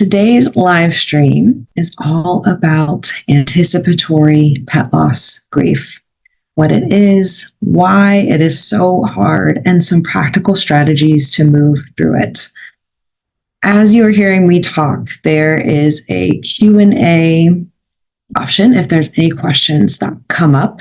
Today's live stream is all about anticipatory pet loss grief, what it is, why it is so hard, and some practical strategies to move through it. As you're hearing me talk, there is a Q&A option if there's any questions that come up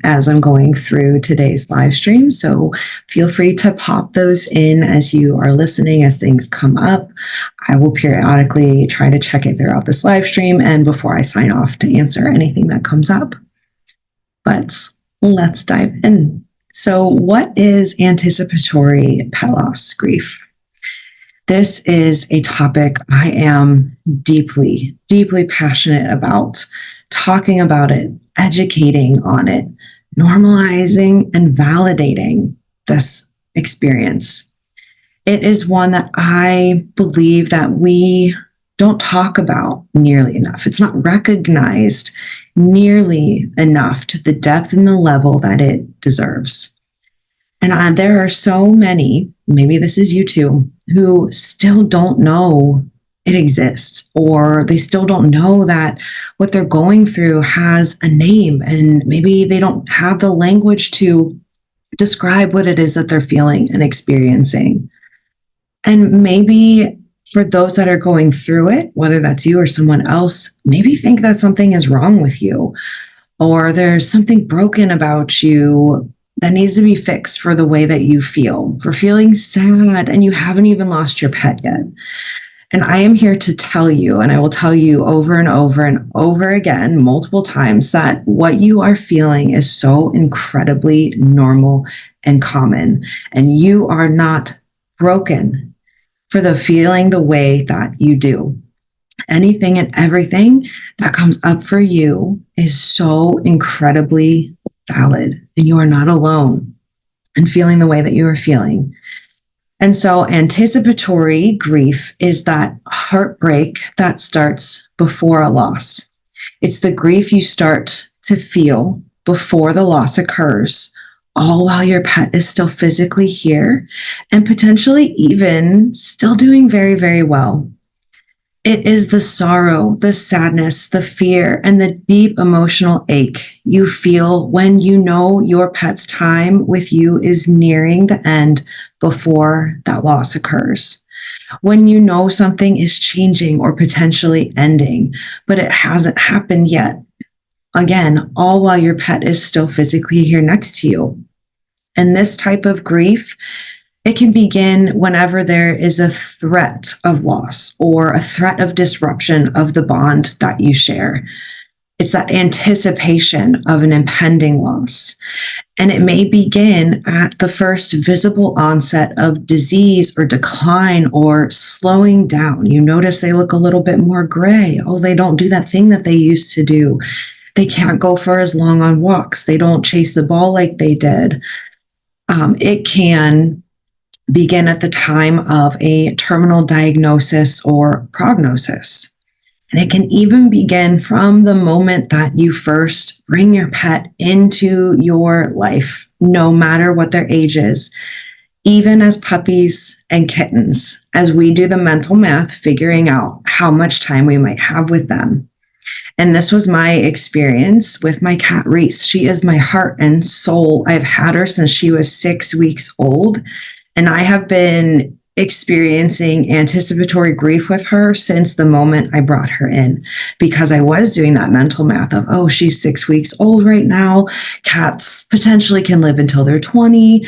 as I'm going through today's live stream. So feel free to pop those in as you are listening, as things come up. I will periodically try to check it throughout this live stream and before I sign off to answer anything that comes up. But let's dive in. So what is anticipatory pet loss grief? This is a topic I am deeply, deeply passionate about, talking about it, educating on it, normalizing and validating this experience. It is one that I believe that we don't talk about nearly enough. It's not recognized nearly enough to the depth and the level that it deserves. And there are so many, maybe this is you too, who still don't know it exists, or they still don't know that what they're going through has a name, and maybe they don't have the language to describe what it is that they're feeling and experiencing. And maybe for those that are going through it, whether that's you or someone else, maybe think that something is wrong with you, or there's something broken about you that needs to be fixed for the way that you feel, for feeling sad and you haven't even lost your pet yet. And I am here to tell you, and I will tell you over and over and over again, multiple times, that what you are feeling is so incredibly normal and common. And you are not broken for the feeling the way that you do. Anything and everything that comes up for you is so incredibly valid, and you are not alone in feeling the way that you are feeling. And so anticipatory grief is that heartbreak that starts before a loss. It's the grief you start to feel before the loss occurs, all while your pet is still physically here and potentially even still doing very, very well. It is the sorrow, the sadness, the fear, and the deep emotional ache you feel when you know your pet's time with you is nearing the end before that loss occurs. When you know something is changing or potentially ending, but it hasn't happened yet. Again, all while your pet is still physically here next to you. And this type of grief, it can begin whenever there is a threat of loss or a threat of disruption of the bond that you share. It's that anticipation of an impending loss. And it may begin at the first visible onset of disease or decline or slowing down. You notice they look a little bit more gray. Oh, they don't do that thing that they used to do. They can't go for as long on walks. They don't chase the ball like they did. It can begin at the time of a terminal diagnosis or prognosis. And it can even begin from the moment that you first bring your pet into your life, no matter what their age is, even as puppies and kittens, as we do the mental math, figuring out how much time we might have with them. And this was my experience with my cat, Reese. She is my heart and soul. I've had her since she was 6 weeks old. And I have been experiencing anticipatory grief with her since the moment I brought her in, because I was doing that mental math of, oh, she's 6 weeks old right now. Cats potentially can live until they're 20.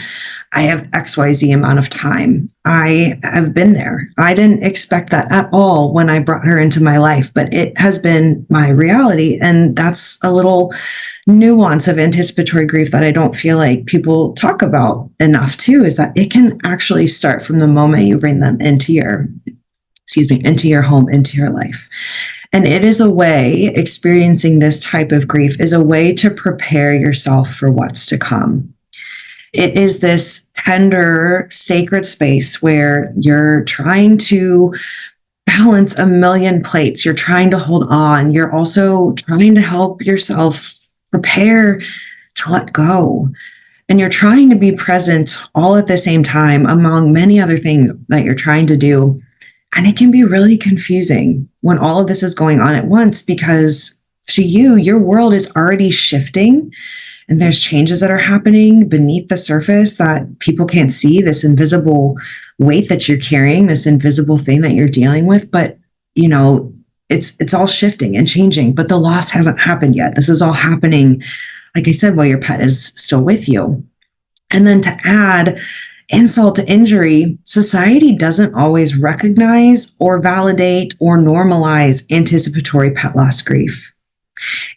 I have XYZ amount of time. I have been there. I didn't expect that at all when I brought her into my life, but it has been my reality. And that's a little nuance of anticipatory grief that I don't feel like people talk about enough too, is that it can actually start from the moment you bring them into your home, into your life. And it is a way, experiencing this type of grief is a way to prepare yourself for what's to come. It is this tender, sacred space where you're trying to balance a million plates. You're trying to hold on. You're also trying to help yourself prepare to let go. And you're trying to be present all at the same time among many other things that you're trying to do And it can be really confusing when all of this is going on at once, because to you, your world is already shifting and there's changes that are happening beneath the surface that people can't see, this invisible weight that you're carrying, this invisible thing that you're dealing with. But, you know, it's all shifting and changing, but the loss hasn't happened yet. This is all happening, like I said, while your pet is still with you. And then to add insult to injury, society doesn't always recognize or validate or normalize anticipatory pet loss grief.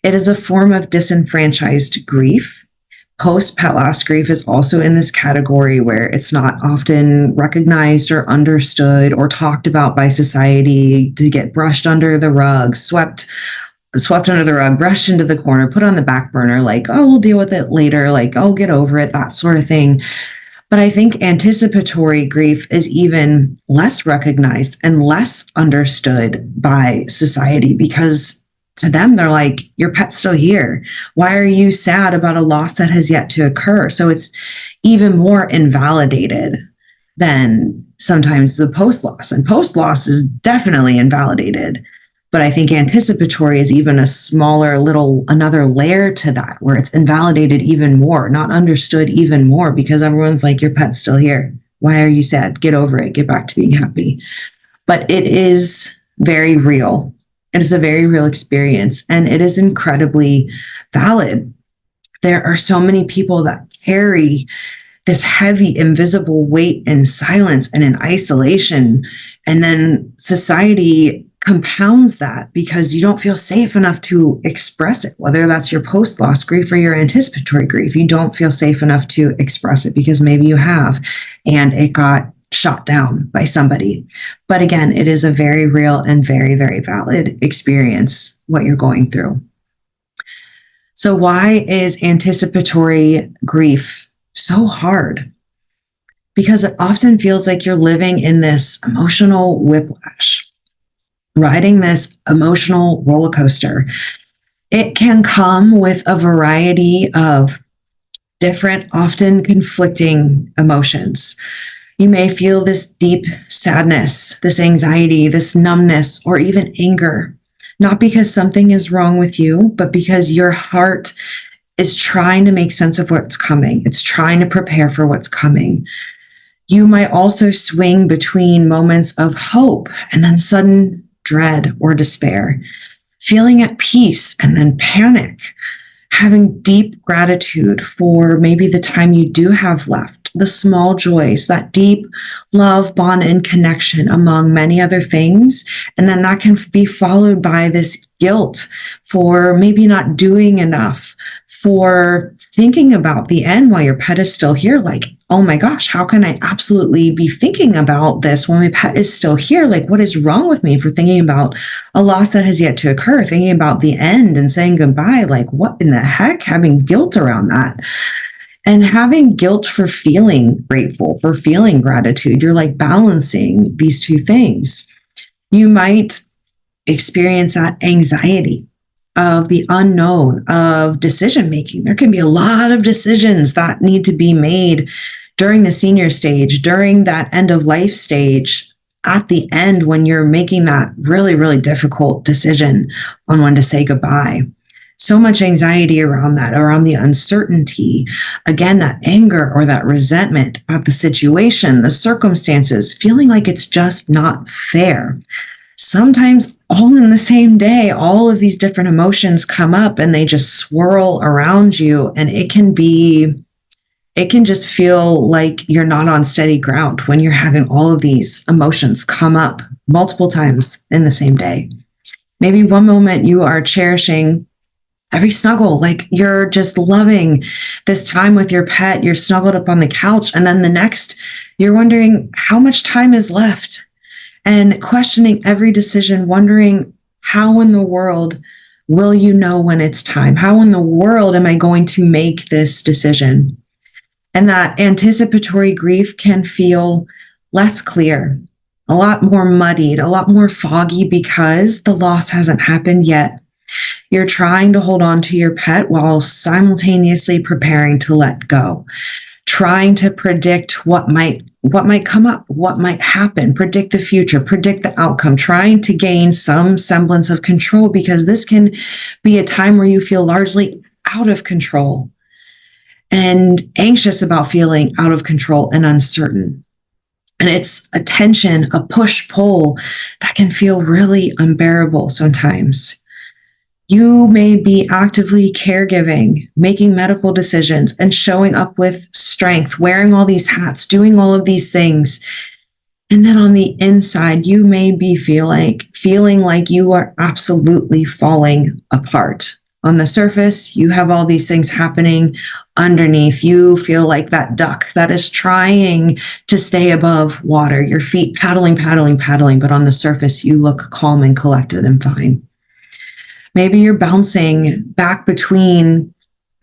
It is a form of disenfranchised grief. Post pet loss grief is also in this category where it's not often recognized or understood or talked about by society, to get brushed under the rug, swept under the rug, brushed into the corner, put on the back burner, like, oh, we'll deal with it later, like, oh, get over it, that sort of thing. But I think anticipatory grief is even less recognized and less understood by society, because to them, they're like, your pet's still here. Why are you sad about a loss that has yet to occur? So it's even more invalidated than sometimes the post-loss. And post-loss is definitely invalidated. But I think anticipatory is even a smaller another layer to that, where it's invalidated even more, not understood even more, because everyone's like, your pet's still here. Why are you sad? Get over it. Get back to being happy. But it is very real. It is a very real experience, and it is incredibly valid. There are so many people that carry this heavy, invisible weight in silence and in isolation. And then society compounds that because you don't feel safe enough to express it, whether that's your post-loss grief or your anticipatory grief. You don't feel safe enough to express it because maybe you have, and it got shot down by somebody. But again, it is a very real and very, very valid experience, what you're going through. So why is anticipatory grief so hard? Because it often feels like you're living in this emotional whiplash, riding this emotional roller coaster. It can come with a variety of different, often conflicting emotions. You may feel this deep sadness, this anxiety, this numbness, or even anger, not because something is wrong with you, but because your heart is trying to make sense of what's coming. It's trying to prepare for what's coming. You might also swing between moments of hope and then sudden dread or despair, feeling at peace and then panic, having deep gratitude for maybe the time you do have left, the small joys, that deep love, bond, and connection among many other things. And then that can be followed by this guilt for maybe not doing enough, for thinking about the end while your pet is still here. Like, oh my gosh, how can I absolutely be thinking about this when my pet is still here? Like, what is wrong with me for thinking about a loss that has yet to occur, thinking about the end and saying goodbye? Like, what in the heck? Having guilt around that. And having guilt for feeling grateful, for feeling gratitude. You're like balancing these two things. You might experience that anxiety of the unknown, of decision making. There can be a lot of decisions that need to be made during the senior stage, during that end of life stage, at the end when you're making that really, really difficult decision on when to say goodbye. So much anxiety around that, around the uncertainty. Again, that anger or that resentment at the situation, the circumstances, feeling like it's just not fair. Sometimes all in the same day, all of these different emotions come up and they just swirl around you. And it can just feel like you're not on steady ground when you're having all of these emotions come up multiple times in the same day. Maybe one moment you are cherishing every snuggle, like you're just loving this time with your pet, you're snuggled up on the couch. And then the next, you're wondering how much time is left and questioning every decision, wondering how in the world will you know when it's time? How in the world am I going to make this decision? And that anticipatory grief can feel less clear, a lot more muddied, a lot more foggy because the loss hasn't happened yet. You're trying to hold on to your pet while simultaneously preparing to let go. trying to predict what might come up, what might happen, predict the future, predict the outcome, trying to gain some semblance of control, because this can be a time where you feel largely out of control and anxious about feeling out of control and uncertain. And it's a tension, a push-pull that can feel really unbearable sometimes. You may be actively caregiving, making medical decisions, and showing up with strength, wearing all these hats, doing all of these things. And then on the inside, you may be feeling like you are absolutely falling apart. On the surface, you have all these things happening. Underneath, you feel like that duck that is trying to stay above water, your feet paddling, but on the surface, you look calm and collected and fine. Maybe you're bouncing back between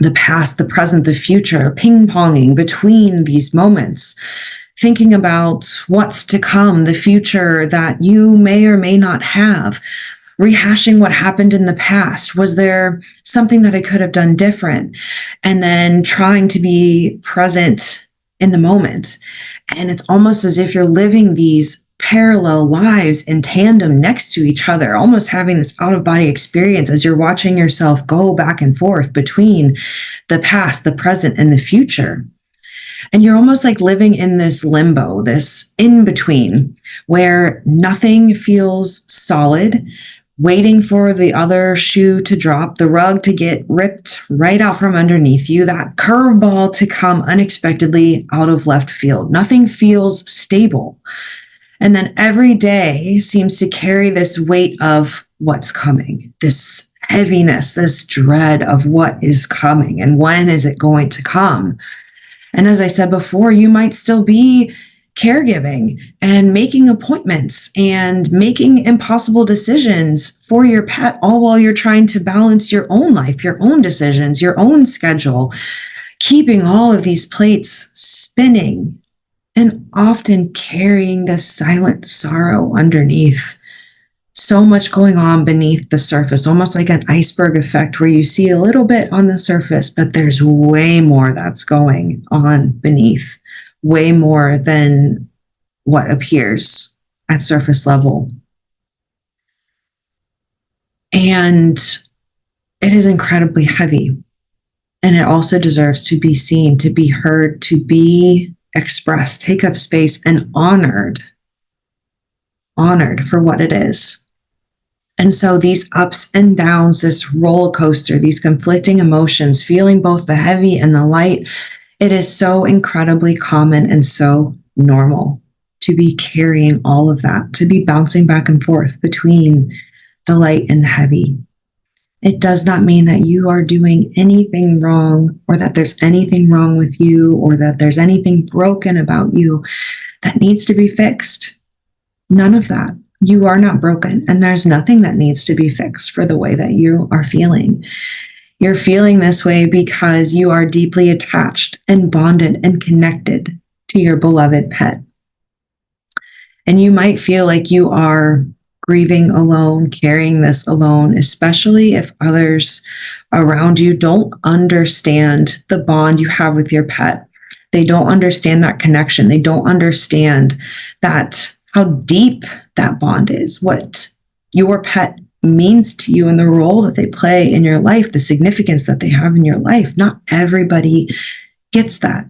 the past, the present, the future, ping-ponging between these moments, thinking about what's to come, the future that you may or may not have, rehashing what happened in the past. Was there something that I could have done different? And then trying to be present in the moment. And it's almost as if you're living these parallel lives in tandem next to each other, almost having this out-of-body experience as you're watching yourself go back and forth between the past, the present, and the future. And you're almost like living in this limbo, this in-between, where nothing feels solid, waiting for the other shoe to drop, the rug to get ripped right out from underneath you, that curveball to come unexpectedly out of left field. Nothing feels stable. And then every day seems to carry this weight of what's coming, this heaviness, this dread of what is coming and when is it going to come. And as I said before, you might still be caregiving and making appointments and making impossible decisions for your pet, all while you're trying to balance your own life, your own decisions, your own schedule, keeping all of these plates spinning, and often carrying this silent sorrow underneath. So much going on beneath the surface, almost like an iceberg effect where you see a little bit on the surface, but there's way more that's going on beneath, way more than what appears at surface level. And it is incredibly heavy. And it also deserves to be seen, to be heard, to be expressed, take up space, and honored for what it is. And so these ups and downs, this roller coaster, these conflicting emotions, feeling both the heavy and the light, it is so incredibly common and so normal to be carrying all of that, to be bouncing back and forth between the light and the heavy. It does not mean that you are doing anything wrong, or that there's anything wrong with you, or that there's anything broken about you that needs to be fixed. None of that. You are not broken, and there's nothing that needs to be fixed for the way that you are feeling. You're feeling this way because you are deeply attached and bonded and connected to your beloved pet. And you might feel like you are grieving alone, carrying this alone, especially if others around you don't understand the bond you have with your pet. They don't understand that connection. They don't understand that how deep that bond is, what your pet means to you and the role that they play in your life, the significance that they have in your life. Not everybody gets that.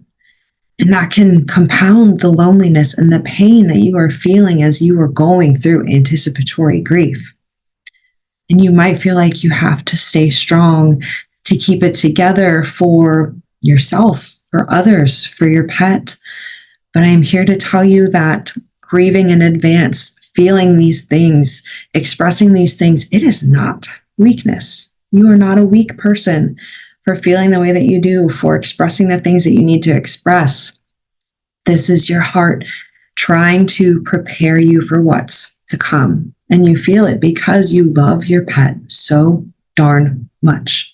And that can compound the loneliness and the pain that you are feeling as you are going through anticipatory grief. And you might feel like you have to stay strong to keep it together for yourself, for others, for your pet. But I'm here to tell you that grieving in advance, feeling these things, expressing these things, it is not weakness. You are not a weak person for feeling the way that you do, for expressing the things that you need to express. This is your heart trying to prepare you for what's to come. And you feel it because you love your pet so darn much.